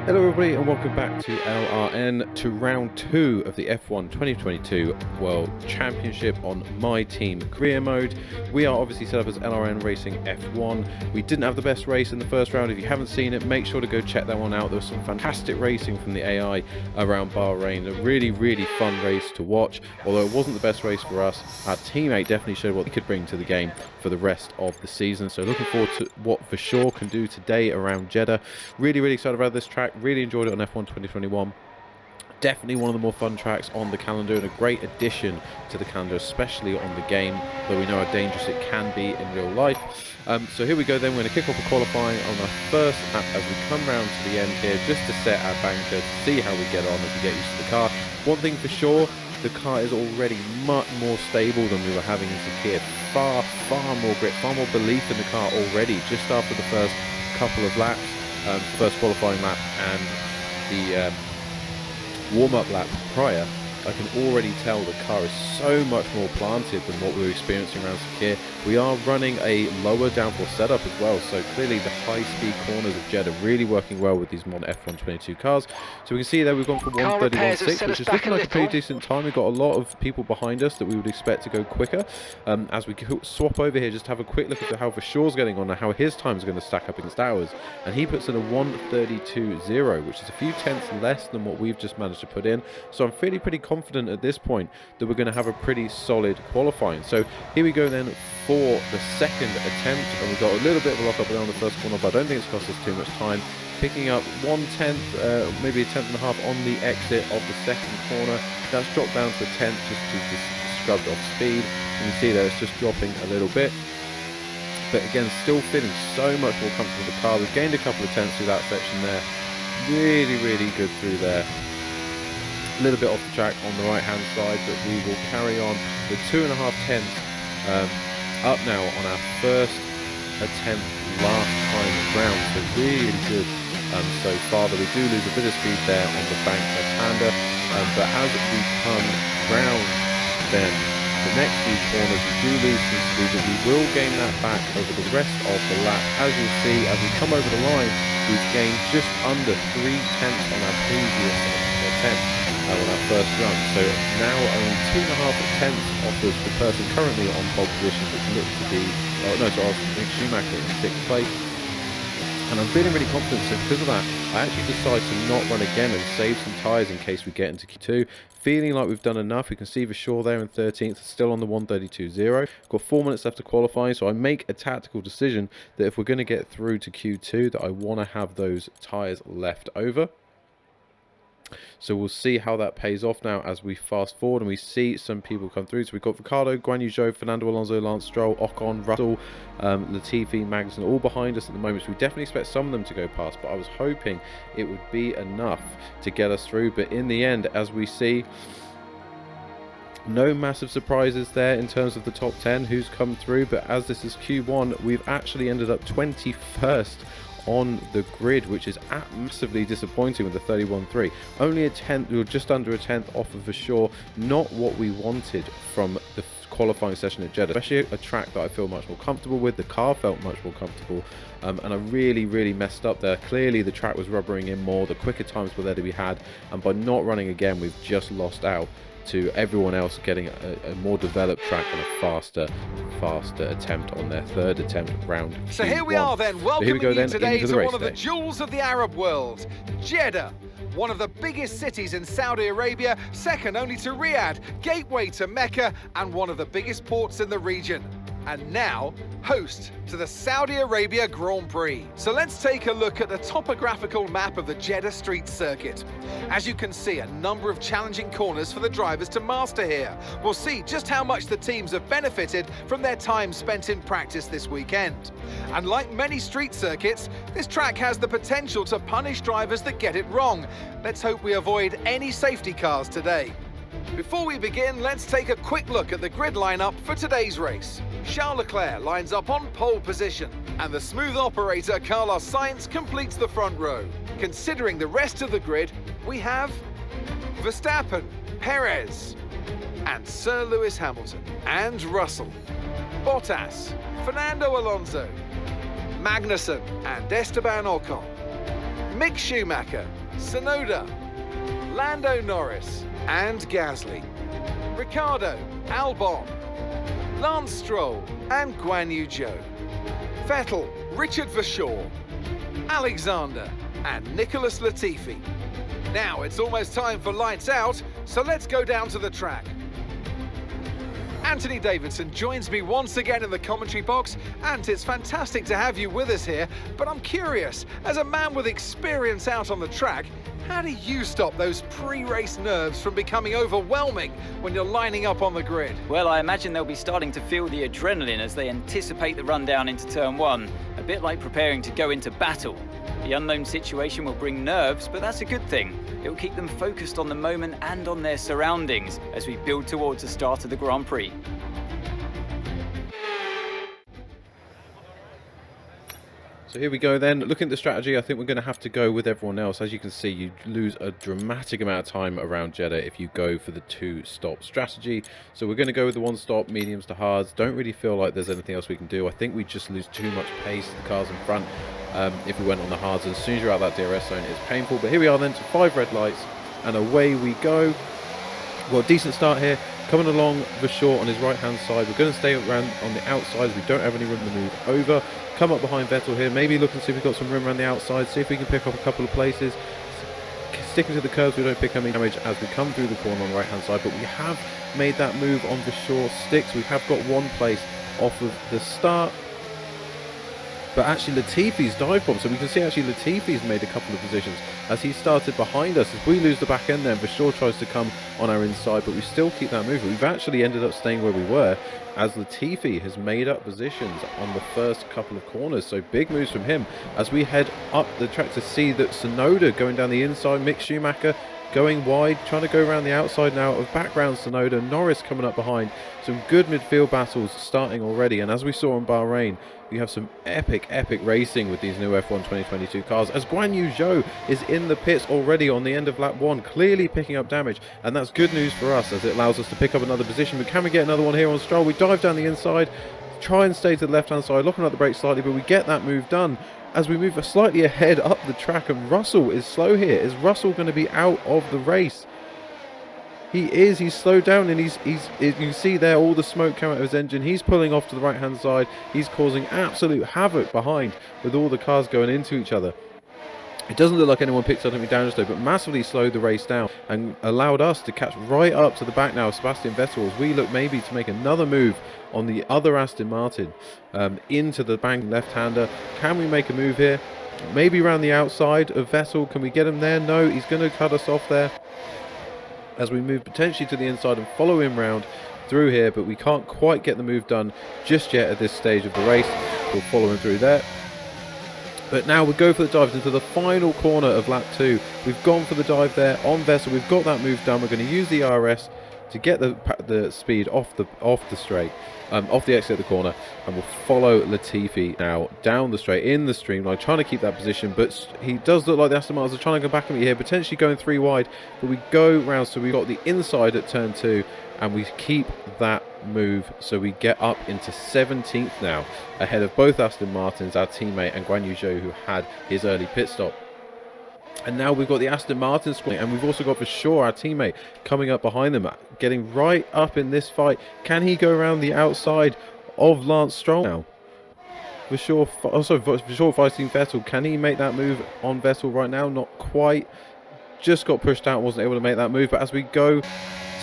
Hello everybody and welcome back to LRN, to round 2 of the F1 2022 World Championship on My Team career mode. We are obviously set up as LRN Racing F1. We didn't have the best race in the first round. If you haven't seen it, make sure to go check that one out. There was some fantastic racing from the AI around Bahrain. A really fun race to watch. Although it wasn't the best race for us, our teammate definitely showed what he could bring to the game for the rest of the season. So looking forward to what for sure can do today around Jeddah. Really excited about this track. Really enjoyed it on F1 2021. Definitely one of the more fun tracks on the calendar and a great addition to the calendar, especially on the game, though we know how dangerous it can be in real life. So here we go then. We're going to kick off the qualifying on our first lap as we come round to the end here, just to set our banker, to see how we get on as we get used to the car. One thing for sure, the car is already much more stable than we were having as a kid. Far more grip, far more belief in the car already, just after the first couple of laps. First qualifying lap and the warm-up lap prior. I can already tell the car is so much more planted than what we were experiencing around Sakir. We are running a lower downforce setup as well, so clearly the high-speed corners of Jeddah really working well with these modern F1 22 cars. So we can see there we've gone for 1:31.6, which is looking like a pretty decent time. We've got a lot of people behind us that we would expect to go quicker. As we swap over here, just have a quick look at how Verschoor's getting on and how his time is going to stack up against ours. And he puts in a 1:32.0, which is a few tenths less than what we've just managed to put in. So I'm feeling pretty confident at this point that we're going to have a pretty solid qualifying. So here we go then for the second attempt, and we've got a little bit of a lock up there on the first corner, but I don't think it's cost us too much time. Picking up 1/10, maybe a tenth and a half on the exit of the second corner. That's dropped down to a tenth just to scrubbed off speed. You can see there it's just dropping a little bit, but again still feeling so much more comfortable with the car. We've gained a couple of tenths through that section there. Really good through there. A little bit off the track on the right hand side, but we will carry on with 2.5 tenths up now on our first attempt last time round. So really good so far, though we do lose a bit of speed there on the bank left-hander, but as we come round then the next few corners we do lose some speed, but we will gain that back over the rest of the lap. As you'll see, as we come over the line, we've gained just under 3 tenths on our previous attempt on our first run. So now only 2.5 tenths offers the person currently on pole position, which looks to be, Schumacher in 6th place. And I'm feeling really confident, so because of that, I actually decided to not run again and save some tyres in case we get into Q2. Feeling like we've done enough. We can see Verschoor there in 13th, still on the 1:32.0. Got 4 minutes left to qualify, so I make a tactical decision that if we're going to get through to Q2, that I want to have those tyres left over. So we'll see how that pays off now as we fast forward and we see some people come through. So we've got Ricciardo, Guan Yu Zhou, Fernando Alonso, Lance Stroll, Ocon, Russell, Latifi, Magnussen, all behind us at the moment. So we definitely expect some of them to go past, but I was hoping it would be enough to get us through. But in the end, as we see, no massive surprises there in terms of the top 10 who's come through. But as this is Q1, we've actually ended up 21st on the grid, which is massively disappointing with the 31.3. Only a tenth, or just under a tenth off of Verschoor. Not what we wanted from the qualifying session at Jeddah, especially a track that I feel much more comfortable with. The car felt much more comfortable, and I really messed up there. Clearly the track was rubbering in more, the quicker times were there to be had, and by not running again we've just lost out to everyone else getting a more developed track and a faster attempt on their third attempt round Q1. So here we are then, welcoming you today to one of the jewels of the Arab world, Jeddah. One of the biggest cities in Saudi Arabia, second only to Riyadh, gateway to Mecca, and one of the biggest ports in the region. And now, host to the Saudi Arabia Grand Prix. So let's take a look at the topographical map of the Jeddah street circuit. As you can see, a number of challenging corners for the drivers to master here. We'll see just how much the teams have benefited from their time spent in practice this weekend. And like many street circuits, this track has the potential to punish drivers that get it wrong. Let's hope we avoid any safety cars today. Before we begin, let's take a quick look at the grid lineup for today's race. Charles Leclerc lines up on pole position, and the smooth operator Carlos Sainz completes the front row. Considering the rest of the grid, we have Verstappen, Perez, and Sir Lewis Hamilton, and Russell, Bottas, Fernando Alonso, Magnussen, and Esteban Ocon, Mick Schumacher, Tsunoda, Lando Norris and Gasly, Ricciardo, Albon, Lance Stroll and Guan Yu Zhou, Vettel, Richard Verschoor, Alexander and Nicholas Latifi. Now it's almost time for lights out, so let's go down to the track. Anthony Davidson joins me once again in the commentary box, and it's fantastic to have you with us here, but I'm curious, as a man with experience out on the track, how do you stop those pre-race nerves from becoming overwhelming when you're lining up on the grid? Well, I imagine they'll be starting to feel the adrenaline as they anticipate the run down into turn one, a bit like preparing to go into battle. The unknown situation will bring nerves, but that's a good thing. It will keep them focused on the moment and on their surroundings as we build towards the start of the Grand Prix. So here we go then. Looking at the strategy, I think we're going to have to go with everyone else. As you can see, you lose a dramatic amount of time around Jeddah if you go for the two-stop strategy. So we're going to go with the one-stop, mediums to hards. Don't really feel like there's anything else we can do. I think we just lose too much pace to the cars in front if we went on the hards. And as soon as you're out that DRS zone, it's painful. But here we are then to 5 red lights, and away we go. Well, decent start here. Coming along Verschoor on his right-hand side. We're going to stay around on the outside. We don't have any room to move over. Come up behind Vettel here, maybe look and see if we've got some room around the outside, see if we can pick up a couple of places. Sticking to the curves, we don't pick up any damage as we come through the corner on the right hand side, but we have made that move on Verschoor sticks. We have got one place off of the start, but actually Latifi's dive bomb, so we can see actually Latifi's made a couple of positions as he started behind us. If we lose the back end then, Verschoor tries to come on our inside, but we still keep that movement. We've actually ended up staying where we were, as Latifi has made up positions on the first couple of corners. So big moves from him as we head up the track to see that Tsunoda going down the inside, Mick Schumacher going wide, trying to go around the outside now of background Tsunoda, Norris coming up behind. Some good midfield battles starting already, and as we saw in Bahrain, you have some epic racing with these new F1 2022 cars, as Guan Yu Zhou is in the pits already on the end of lap 1, clearly picking up damage, and that's good news for us as it allows us to pick up another position. But can we get another one here on Stroll? We dive down the inside, try and stay to the left hand side, looking at the brakes slightly, but we get that move done as we move slightly ahead up the track, and Russell is slow here. Is Russell going to be out of the race? He is. He's slowed down, and you can see there all the smoke coming out of his engine. He's pulling off to the right hand side. He's causing absolute havoc behind with all the cars going into each other. It doesn't look like anyone picked something damage though, but massively slowed the race down and allowed us to catch right up to the back now of Sebastian Vettel as we look maybe to make another move on the other Aston Martin into the bank left-hander. Can we make a move here? Maybe around the outside of Vettel. Can we get him there? No, he's going to cut us off there as we move potentially to the inside and follow him round through here, but we can't quite get the move done just yet at this stage of the race. We'll follow him through there. But now we go for the dives into the final corner of lap 2. We've gone for the dive there on Vettel. We've got that move done. We're going to use the RS to get the speed off the straight, off the exit of the corner, and we'll follow Latifi now down the straight in the streamline, trying to keep that position. But he does look like the Aston Martins are trying to go back at me here, potentially going 3 wide. But we go round, so we've got the inside at turn 2, and we keep that move, so we get up into 17th now, ahead of both Aston Martins, our teammate, and Guan Yu Zhou, who had his early pit stop. And now we've got the Aston Martin squad, and we've also got Verschoor, our teammate, coming up behind them, getting right up in this fight. Can he go around the outside of Lance Stroll now? Verschoor fighting Vettel. Can he make that move on Vettel right now? Not quite. Just got pushed out, wasn't able to make that move. But as we go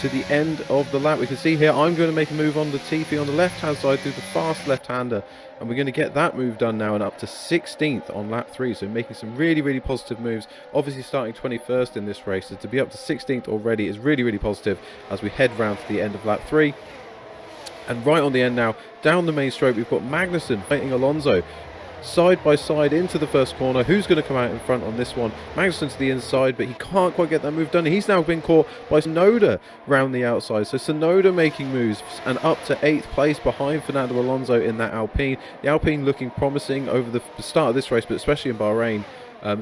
to the end of the lap, we can see here I'm going to make a move on the Latifi on the left hand side through the fast left-hander, and we're going to get that move done now and up to 16th on lap 3, so making some really positive moves. Obviously starting 21st in this race, so to be up to 16th already is really positive as we head round to the end of lap 3. And right on the end now, down the main straight, we've got Magnussen fighting Alonso side by side into the first corner. Who's going to come out in front on this one? Magnussen to the inside, but he can't quite get that move done. He's now been caught by Tsunoda round the outside. So Tsunoda making moves and up to 8th place behind Fernando Alonso in that Alpine. The Alpine looking promising over the start of this race, but especially in Bahrain.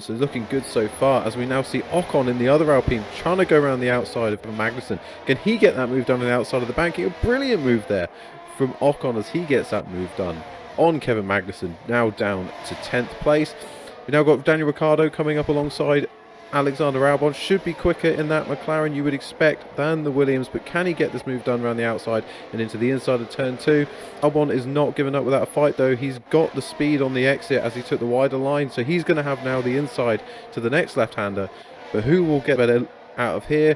So looking good so far as we now see Ocon in the other Alpine trying to go around the outside of Magnussen. Can he get that move done on the outside of the banking? A brilliant move there from Ocon as he gets that move done on Kevin Magnussen, now down to 10th place. We've now got Daniel Ricciardo coming up alongside Alexander Albon. Should be quicker in that McLaren, you would expect, than the Williams, but can he get this move done around the outside and into the inside of turn 2? Albon is not giving up without a fight though. He's got the speed on the exit as he took the wider line, so he's going to have now the inside to the next left-hander. But who will get better out of here?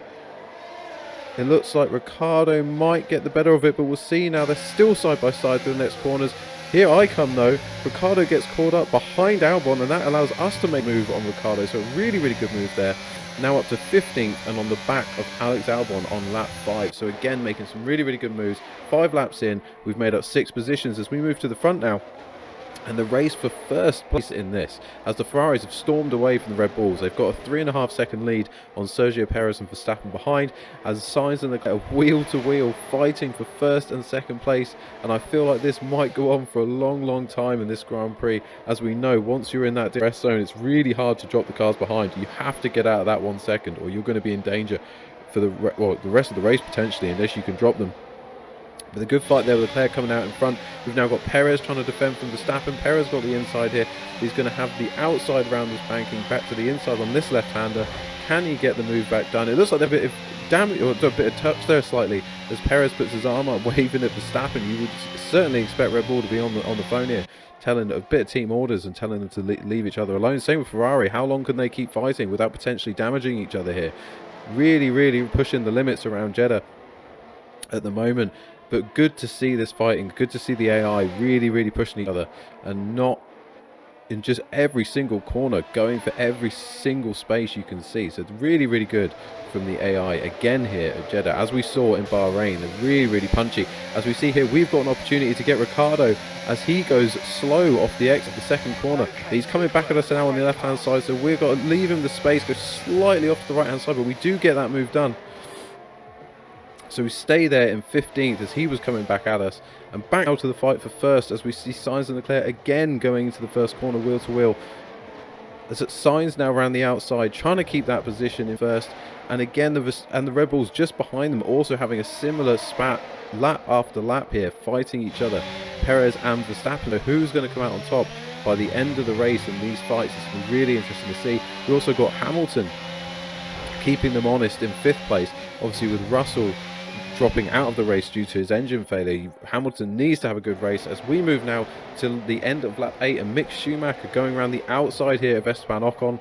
It looks like Ricciardo might get the better of it, but we'll see now. They're still side by side through the next corners. Here I come though. Ricciardo gets caught up behind Albon, and that allows us to make a move on Ricciardo. So a really, really good move there. Now up to 15th and on the back of Alex Albon on lap 5. So again, making some really, really good moves. 5 laps in, we've made up 6 positions as we move to the front now. And the race for first place in this, as the Ferraris have stormed away from the Red Bulls. They've got a 3.5 second lead on Sergio Perez and Verstappen behind, as Sainz and Leclerc are wheel to wheel fighting for first and second place. And I feel like this might go on for a long, long time in this Grand Prix. As we know, once you're in that DRS zone, it's really hard to drop the cars behind. You have to get out of that 1 second, or you're going to be in danger for the rest of the race potentially, unless you can drop them. But a good fight there with Leclerc coming out in front. We've now got Perez trying to defend from Verstappen. Perez got the inside here. He's going to have the outside round this banking back to the inside on this left-hander. Can he get the move back done? It looks like a bit of damage, or a bit of touch there slightly, as Perez puts his arm up, waving at Verstappen. You would certainly expect Red Bull to be on the phone here, telling a bit of team orders and telling them to leave each other alone. Same with Ferrari. How long can they keep fighting without potentially damaging each other here? Really, really pushing the limits around Jeddah at the moment. But good to see this fighting, good to see the AI really, really pushing each other and not in just every single corner, going for every single space you can see. So it's really, really good from the AI again here at Jeddah. As we saw in Bahrain, they're really, really punchy. As we see here, we've got an opportunity to get Ricciardo as he goes slow off the exit of the second corner. He's coming back at us now on the left-hand side, so we've got to leave him the space, go slightly off to the right-hand side, but we do get that move done. So we stay there in 15th as he was coming back at us, and back out to the fight for first as we see Sainz and Leclerc again going into the first corner wheel to wheel. As Sainz now around the outside trying to keep that position in first, and again the Red Bulls just behind them also having a similar spat lap after lap here, fighting each other. Perez and Verstappen, who's going to come out on top by the end of the race in these fights. It's going to be really interesting to see. We also got Hamilton keeping them honest in 5th place, obviously with Russell dropping out of the race due to his engine failure. Hamilton needs to have a good race as we move now to the end of lap 8, and Mick Schumacher going around the outside here of Esteban Ocon.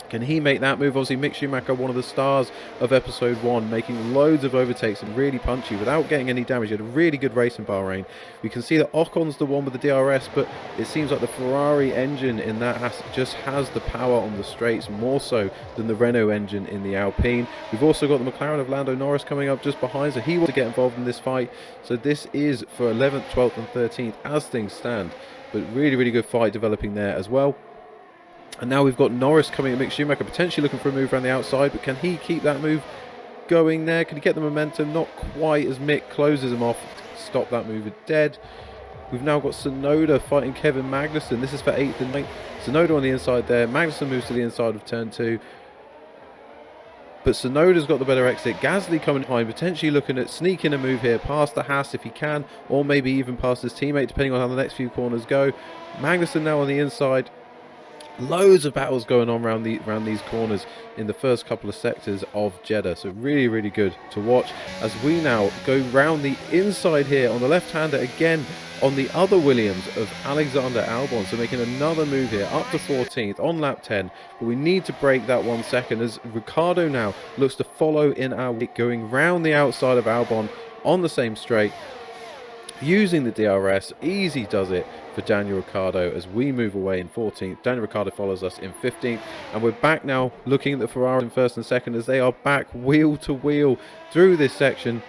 Can he make that move? Obviously Mick Schumacher, one of the stars of episode 1, making loads of overtakes and really punchy without getting any damage. He had a really good race in Bahrain. We can see that Ocon's the one with the DRS, but it seems like the Ferrari engine in that just has the power on the straights more so than the Renault engine in the Alpine. We've also got the McLaren of Lando Norris coming up just behind, so he wants to get involved in this fight. So this is for 11th, 12th and 13th as things stand, but really, really good fight developing there as well. And now we've got Norris coming at Mick Schumacher, potentially looking for a move around the outside, but can he keep that move going there? Can he get the momentum? Not quite, as Mick closes him off. Stop that move dead. We've now got Tsunoda fighting Kevin Magnussen. This is for 8th and 9th. Tsunoda on the inside there. Magnussen moves to the inside of turn 2. But Tsunoda's got the better exit. Gasly coming behind, potentially looking at sneaking a move here past the Haas if he can, or maybe even past his teammate, depending on how the next few corners go. Magnussen now on the inside. Loads of battles going on around these corners in the first couple of sectors of Jeddah, so really, really good to watch as we now go round the inside here on the left-hander again on the other Williams of Alexander Albon, so making another move here up to 14th on lap 10, but we need to break that 1 second as Ricciardo now looks to follow in our wake, going round the outside of Albon on the same straight, using the DRS. Easy does it for Daniel Ricciardo as we move away in 14th. Daniel Ricciardo follows us in 15th, and we're back now looking at the Ferrari in 1st and 2nd as they are back wheel to wheel through this section.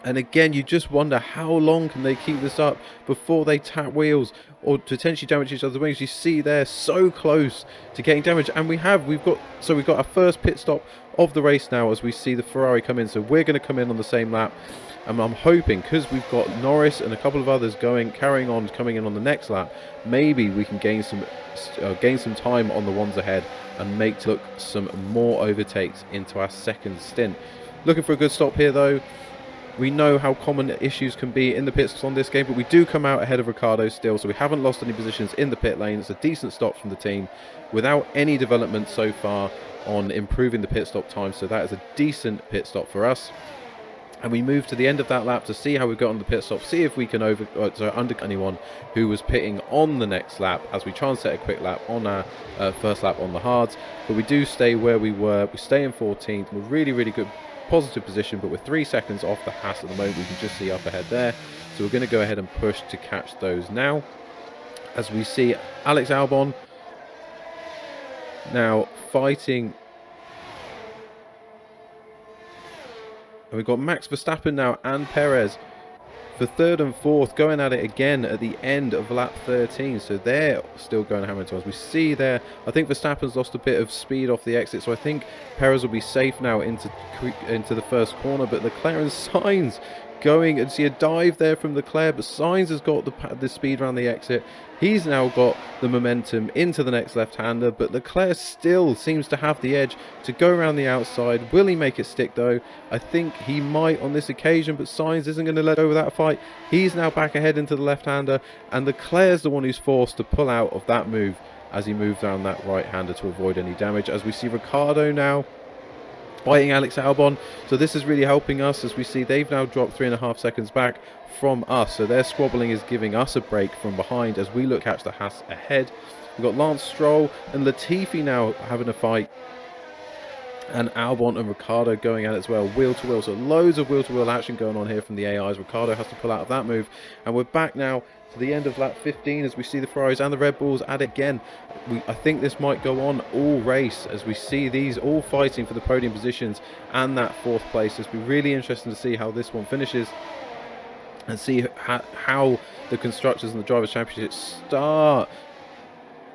And again, you just wonder how long can they keep this up before they tap wheels or potentially damage each other's wings. You see they're so close to getting damaged, and we've got our first pit stop of the race now as we see the Ferrari come in. So we're going to come in on the same lap, and I'm hoping, because we've got Norris and a couple of others coming in on the next lap, maybe we can gain some time on the ones ahead and make look some more overtakes into our second stint. Looking for a good stop here though. We know how common issues can be in the pits on this game, but we do come out ahead of Ricciardo still, so we haven't lost any positions in the pit lane. It's a decent stop from the team without any development so far on improving the pit stop time, so that is a decent pit stop for us. And we move to the end of that lap to see how we got on the pit stop, see if we can undercut anyone who was pitting on the next lap, as we try and set a quick lap on our first lap on the hards. But we do stay where we were. We stay in 14th. We're really, really good positive position, but we're 3 seconds off the Haas at the moment. We can just see up ahead there. So we're going to go ahead and push to catch those now. As we see Alex Albon now fighting. And we've got Max Verstappen now and Perez for 3rd and 4th, going at it again at the end of lap 13. So they're still going hammer to us. We see there, I think Verstappen's lost a bit of speed off the exit, so I think Perez will be safe now into the first corner. But Leclerc and Sainz going, and see a dive there from Leclerc, but Sainz has got the speed around the exit. He's now got the momentum into the next left-hander, but Leclerc still seems to have the edge to go around the outside. Will he make it stick though? I think he might on this occasion, but Sainz isn't going to let go of that fight. He's now back ahead into the left-hander, and Leclerc's the one who's forced to pull out of that move as he moves down that right-hander to avoid any damage. As we see Ricciardo now fighting Alex Albon, so this is really helping us, as we see they've now dropped 3.5 seconds back from us, so their squabbling is giving us a break from behind as we look catch the Haas ahead. We've got Lance Stroll and Latifi now having a fight, and Albon and Ricciardo going at it as well, wheel to wheel. So loads of wheel to wheel action going on here from the AIs. Ricciardo has to pull out of that move, and we're back now to the end of lap 15 as we see the Ferraris and the Red Bulls at it again. I think this might go on all race as we see these all fighting for the podium positions and that 4th place. It's been really interesting to see how this one finishes and see how the Constructors and the Drivers' Championship start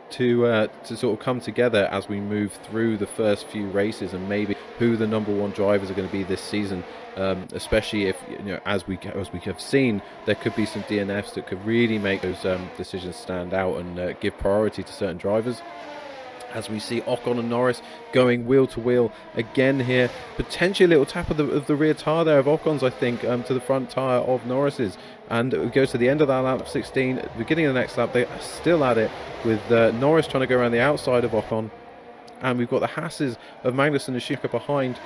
to sort of come together as we move through the first few races, and maybe who the #1 drivers are going to be this season, especially if, you know, as we have seen, there could be some DNFs that could really make those decisions stand out and give priority to certain drivers. As we see Ocon and Norris going wheel to wheel again here, potentially a little tap of the rear tyre there of Ocon's, I think, to the front tyre of Norris's, and it goes to the end of that lap 16. At the beginning of the next lap, they are still at it with Norris trying to go around the outside of Ocon, and we've got the Hasses of Magnussen and Schumacher behind.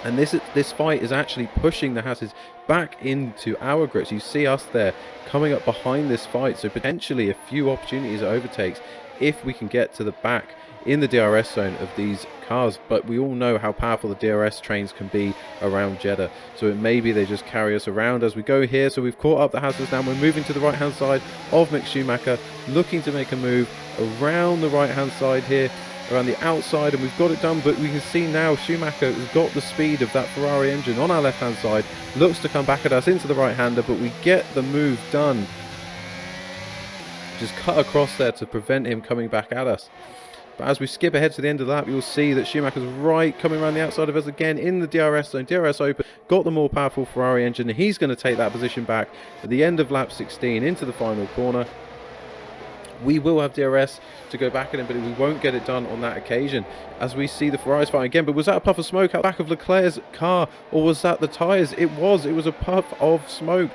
And this fight is actually pushing the Hasses back into our grips. You see us there coming up behind this fight, so potentially a few opportunities at overtakes if we can get to the back in the DRS zone of these cars. But we all know how powerful the DRS trains can be around Jeddah, so it may be they just carry us around as we go here. So we've caught up the Hasses now. We're moving to the right hand side of Mick Schumacher, looking to make a move around the right hand side here, around the outside, and we've got it done. But we can see now Schumacher has got the speed of that Ferrari engine on our left hand side, looks to come back at us into the right hander, but we get the move done, just cut across there to prevent him coming back at us. But as we skip ahead to the end of the lap, you'll see that Schumacher's right, coming around the outside of us again in the DRS zone. DRS open, got the more powerful Ferrari engine, and he's going to take that position back at the end of lap 16 into the final corner. We will have DRS to go back at him, but we won't get it done on that occasion. As we see the Ferraris fighting again, but was that a puff of smoke out the back of Leclerc's car, or was that the tyres? It was a puff of smoke.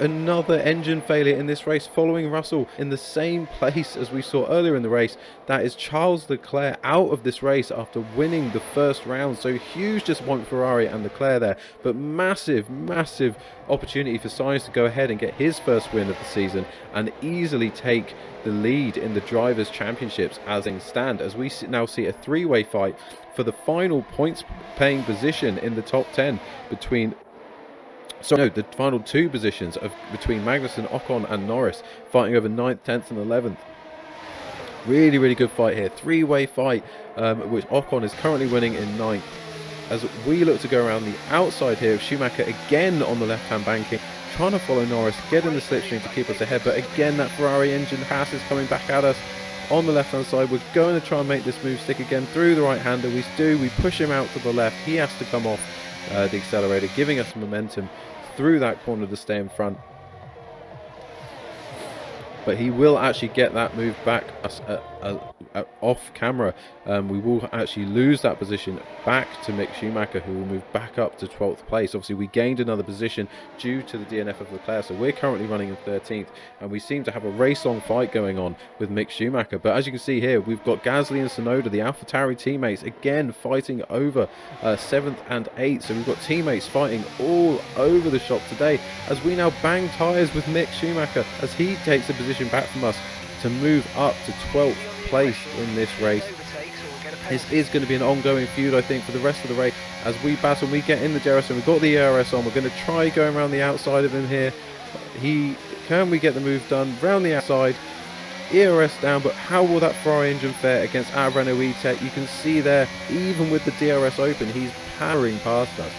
Another engine failure in this race, following Russell in the same place as we saw earlier in the race. That is Charles Leclerc out of this race after winning the first round. So huge disappointment for Ferrari and Leclerc there, but massive opportunity for Sainz to go ahead and get his first win of the season and easily take the lead in the Drivers' Championships as things stand, as we now see a three-way fight for the final points paying position in the top 10 between the final two positions between Magnussen, Ocon and Norris, fighting over 9th, 10th and 11th. Really good fight here. Three-way fight, which Ocon is currently winning in 9th. As we look to go around the outside here, Schumacher again on the left-hand banking, trying to follow Norris, get in the slipstream to keep us ahead. But again, that Ferrari engine Haas is coming back at us on the left-hand side. We're going to try and make this move stick again through the right-hander. We push him out to the left. He has to come off the accelerator, giving us momentum through that corner to stay in front. But he will actually get that move back off camera, we will actually lose that position back to Mick Schumacher, who will move back up to 12th place. Obviously, we gained another position due to the DNF of Leclerc, so we're currently running in 13th, and we seem to have a race-long fight going on with Mick Schumacher. But as you can see here, we've got Gasly and Tsunoda, the AlphaTauri teammates, again fighting over 7th and 8th. So we've got teammates fighting all over the shop today, as we now bang tyres with Mick Schumacher as he takes a position back from us to move up to 12th place in this race. This is going to be an ongoing feud, I think, for the rest of the race as we battle. We get in the DRS and we've got the ERS on. We're going to try going around the outside of him here. Can we get the move done round the outside? ERS down, but how will that Ferrari engine fare against our Renault E-Tech? You can see there, even with the DRS open, he's powering past us.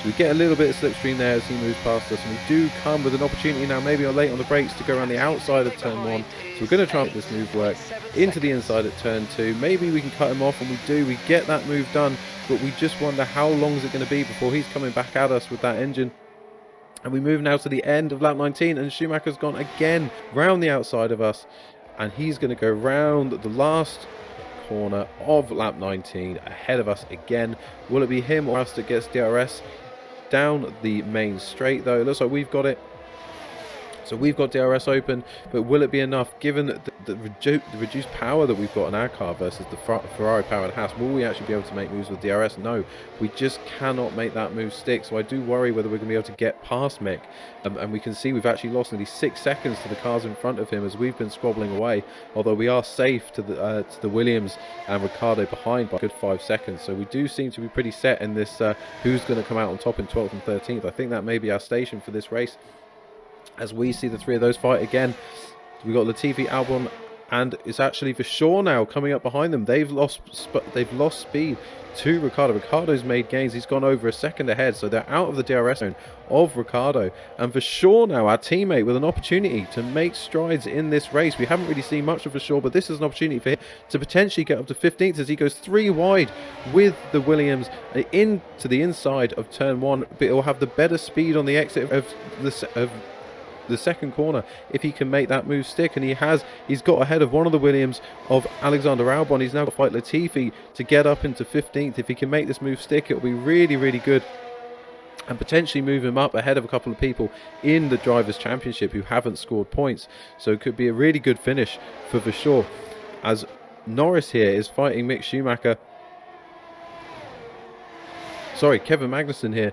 So we get a little bit of slipstream there as he moves past us, and we do come with an opportunity now, maybe late on the brakes, to go around the outside of turn 1. So we're going to try and make this move work into the inside at turn 2. Maybe we can cut him off, and we do. We get that move done, but we just wonder how long is it going to be before he's coming back at us with that engine. And we move now to the end of lap 19, and Schumacher's gone again round the outside of us, and he's going to go round the last corner of lap 19 ahead of us again. Will it be him or us that gets DRS down the main straight, though? It looks like we've got it. So we've got DRS open, but will it be enough given the reduced power that we've got in our car versus the Ferrari powered Haas? Will we actually be able to make moves with DRS? No, we just cannot make that move stick. So I do worry whether we're going to be able to get past Mick. And we can see we've actually lost nearly 6 seconds to the cars in front of him as we've been squabbling away, although we are safe to the Williams and Ricciardo behind by a good 5 seconds. So we do seem to be pretty set in this who's going to come out on top in 12th and 13th. I think that may be our station for this race, as we see the three of those fight again. We've got Latifi, Albon, and it's actually Vershaw now coming up behind them. They've lost speed to Ricciardo. Ricciardo's made gains. He's gone over a second ahead, so they're out of the DRS zone of Ricciardo. And Vershaw now, our teammate, with an opportunity to make strides in this race. We haven't really seen much of Vershaw, but this is an opportunity for him to potentially get up to 15th as he goes 3 wide with the Williams into the inside of turn 1. But it will have the better speed on the exit of the second corner if he can make that move stick, and he's got ahead of one of the Williams of Alexander Albon. He's now got to fight Latifi to get up into 15th. If he can make this move stick, it'll be really, really good, and potentially move him up ahead of a couple of people in the Drivers' Championship who haven't scored points. So it could be a really good finish for Vershaw, as Norris here is fighting Mick Schumacher. Sorry, Kevin Magnussen here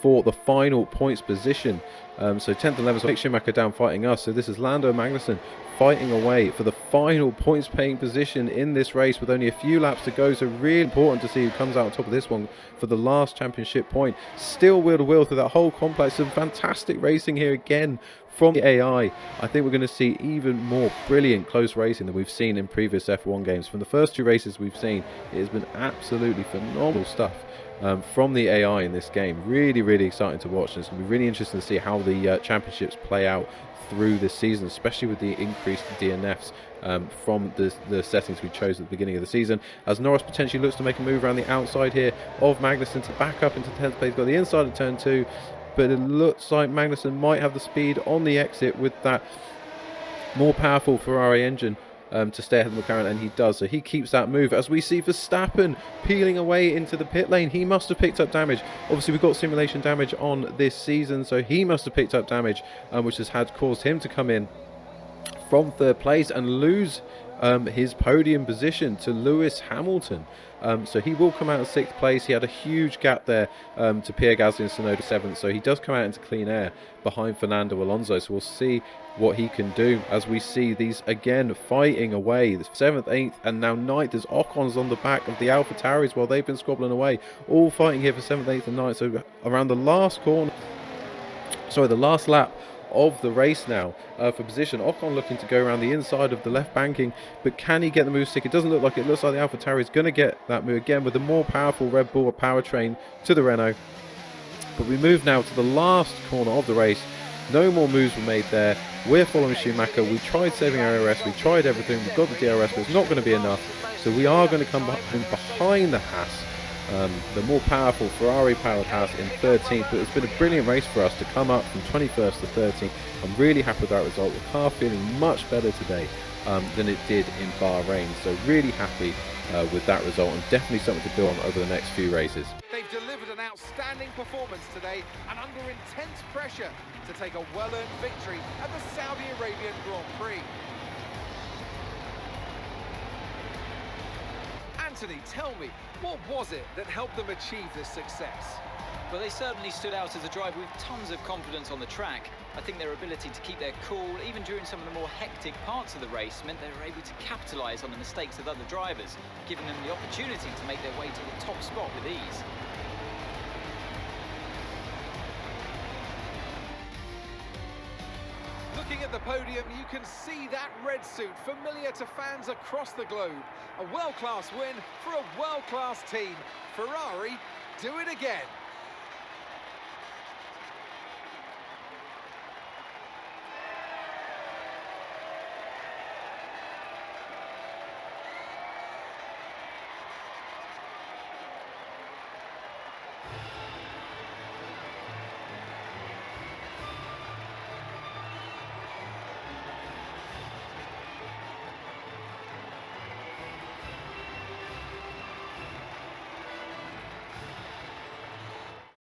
for the final points position. So 10th and 11th, so Mick Schumacher down fighting us. So this is Lando Magnussen fighting away for the final points paying position in this race with only a few laps to go. So really important to see who comes out on top of this one for the last championship point. Still wheel to wheel through that whole complex. Some fantastic racing here again from the AI. I think we're going to see even more brilliant close racing than we've seen in previous F1 games. From the first 2 races we've seen, it has been absolutely phenomenal stuff from the AI in this game. Really, really exciting to watch, and it's going to be really interesting to see how the championships play out through this season, especially with the increased DNFs from the settings we chose at the beginning of the season, as Norris potentially looks to make a move around the outside here of Magnussen to back up into 10th place. Got the inside of turn 2, but it looks like Magnussen might have the speed on the exit with that more powerful Ferrari engine to stay ahead of McLaren, and he does. So he keeps that move as we see Verstappen peeling away into the pit lane. He must have picked up damage. Obviously we've got simulation damage on this season, so he must have picked up damage, which has caused him to come in from 3rd place and lose his podium position to Lewis Hamilton. So he will come out in 6th place. He had a huge gap there to Pierre Gasly and Tsunoda 7th, so he does come out into clean air behind Fernando Alonso. So we'll see what he can do as we see these again fighting away. 7th, 8th and now 9th as Ocon's on the back of the AlphaTauris while they've been squabbling away, all fighting here for 7th, 8th and 9th. So around the last corner, sorry, the last lap of the race now for position. Ocon looking to go around the inside of the left banking, but can he get the move stick? It doesn't look like it. Looks like the AlphaTauri is going to get that move again with the more powerful Red Bull powertrain to the Renault. But we move now to the last corner of the race. No more moves were made there. We're following Schumacher. We tried saving our DRS. We tried everything. We've got the DRS, but it's not going to be enough. So we are going to come behind the Haas. The more powerful Ferrari-powered Haas in 13th, but it's been a brilliant race for us to come up from 21st to 13th. I'm really happy with that result. The car feeling much better today. than it did in Bahrain. So really happy with that result, and definitely something to build on over the next few races. They've delivered an outstanding performance today and under intense pressure to take a well-earned victory at the Saudi Arabian Grand Prix. Anthony, tell me, what was it that helped them achieve this success? Well, they certainly stood out as a driver with tons of confidence on the track. I think their ability to keep their cool, even during some of the more hectic parts of the race, meant they were able to capitalise on the mistakes of other drivers, giving them the opportunity to make their way to the top spot with ease. Looking at the podium, you can see that red suit familiar to fans across the globe. A world-class win for a world-class team. Ferrari do it again.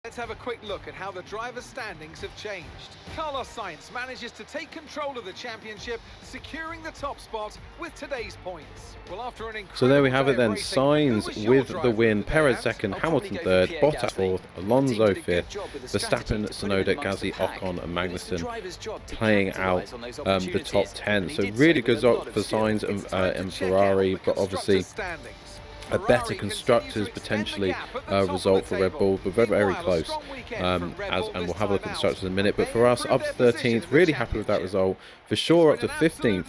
Let's have a quick look at how the driver's standings have changed. Carlos Sainz manages to take control of the championship, securing the top spot with today's points. Well, after an so there we have it then. Sainz with the win, Perez second, Hamilton third, Bottas fourth, Alonso fifth, Verstappen, Tsunoda, Gasly, Ocon and Magnussen playing out the top 10. So really good result for Sainz and Ferrari, but obviously a better constructors potentially result for Red Bull, but very, very close. And we'll have a look at constructors in a minute. But for us, up to 13th, really happy with that result. For sure, up to 15th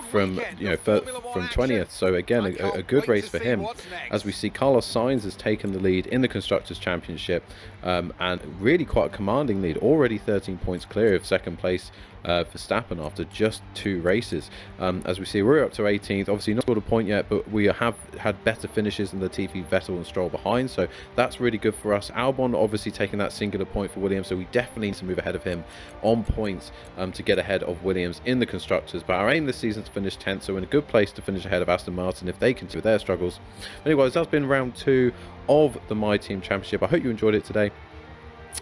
from 20th. So again, a good race for him. As we see, Carlos Sainz has taken the lead in the constructors championship, and really quite a commanding lead. Already 13 points clear of second place Verstappen after just 2 races. As we see, we're up to 18th. Obviously not scored a point yet, but we have had better finishes than Latifi, Vettel and Stroll behind, so that's really good for us. Albon obviously taking that singular point for Williams, so we definitely need to move ahead of him on points to get ahead of Williams in the constructors. But our aim this season is to finish 10th, so we're in a good place to finish ahead of Aston Martin if they continue their struggles. Anyways, that's been round 2 of the My Team Championship. I hope you enjoyed it today.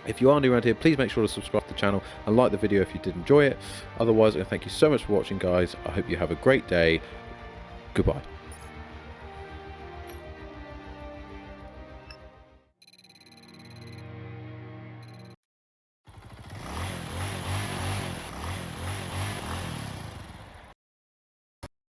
If you are new around here, please make sure to subscribe to the channel and like the video if you did enjoy it. Otherwise, thank you so much for watching, guys. I hope you have a great day. Goodbye.